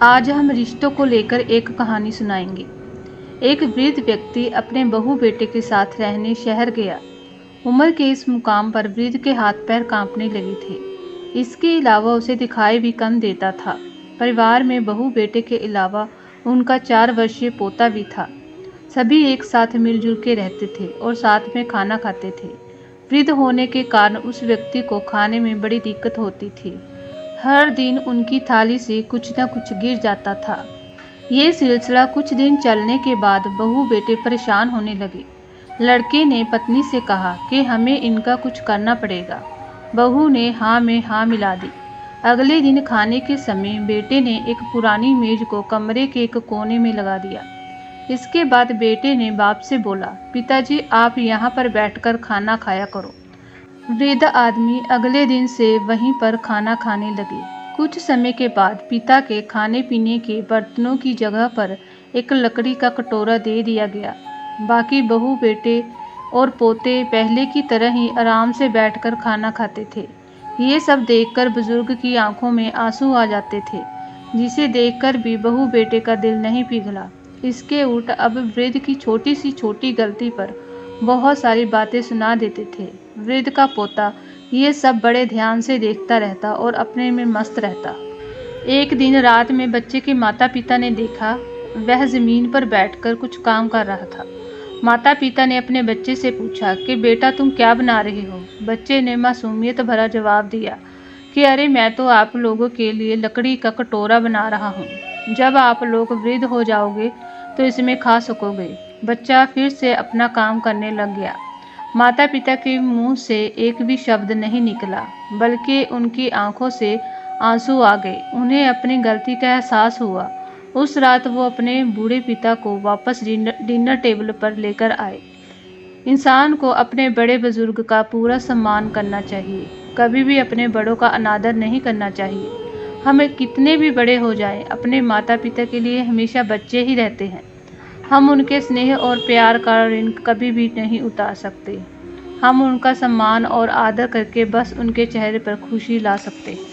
आज हम रिश्तों को लेकर एक कहानी सुनाएंगे। एक वृद्ध व्यक्ति अपने बहू बेटे के साथ रहने शहर गया। उम्र के इस मुकाम पर वृद्ध के हाथ पैर कांपने लगे थे। इसके अलावा उसे दिखाई भी कम देता था। परिवार में बहू बेटे के अलावा उनका 4 वर्षीय पोता भी था। सभी एक साथ मिलजुल के रहते थे और साथ में खाना खाते थे। वृद्ध होने के कारण उस व्यक्ति को खाने में बड़ी दिक्कत होती थी। हर दिन उनकी थाली से कुछ न कुछ गिर जाता था। ये सिलसिला कुछ दिन चलने के बाद बहू बेटे परेशान होने लगे। लड़के ने पत्नी से कहा कि हमें इनका कुछ करना पड़ेगा। बहू ने हाँ में हाँ मिला दी। अगले दिन खाने के समय बेटे ने एक पुरानी मेज को कमरे के एक कोने में लगा दिया। इसके बाद बेटे ने बाप से बोला, पिताजी आप यहाँ पर बैठकर खाना खाया करो। वृद्ध आदमी अगले दिन से वहीं पर खाना खाने लगे। कुछ समय के बाद पिता के खाने पीने के बर्तनों की जगह पर एक लकड़ी का कटोरा दे दिया गया। बाकी बहू बेटे और पोते पहले की तरह ही आराम से बैठकर खाना खाते थे। ये सब देखकर बुजुर्ग की आंखों में आंसू आ जाते थे, जिसे देखकर भी बहू बेटे का दिल नहीं पिघला। इसके उल्ट अब वृद्ध की छोटी सी छोटी गलती पर बहुत सारी बातें सुना देते थे। वृद्ध का पोता ये सब बड़े ध्यान से देखता रहता और अपने में मस्त रहता। एक दिन रात में बच्चे के माता पिता ने देखा वह जमीन पर बैठकर कुछ काम कर रहा था। माता पिता ने अपने बच्चे से पूछा कि बेटा तुम क्या बना रहे हो। बच्चे ने मासूमियत भरा जवाब दिया कि अरे मैं तो आप लोगों के लिए लकड़ी का कटोरा बना रहा हूँ। जब आप लोग वृद्ध हो जाओगे तो इसमें खा सकोगे। बच्चा फिर से अपना काम करने लग गया। माता पिता के मुंह से एक भी शब्द नहीं निकला, बल्कि उनकी आंखों से आंसू आ गए। उन्हें अपनी गलती का एहसास हुआ। उस रात वो अपने बूढ़े पिता को वापस डिनर टेबल पर लेकर आए। इंसान को अपने बड़े बुजुर्ग का पूरा सम्मान करना चाहिए। कभी भी अपने बड़ों का अनादर नहीं करना चाहिए। हमें कितने भी बड़े हो जाएं, अपने माता पिता के लिए हमेशा बच्चे ही रहते हैं। हम उनके स्नेह और प्यार का ऋण कभी भी नहीं उतार सकते। हम उनका सम्मान और आदर करके बस उनके चेहरे पर खुशी ला सकते हैं।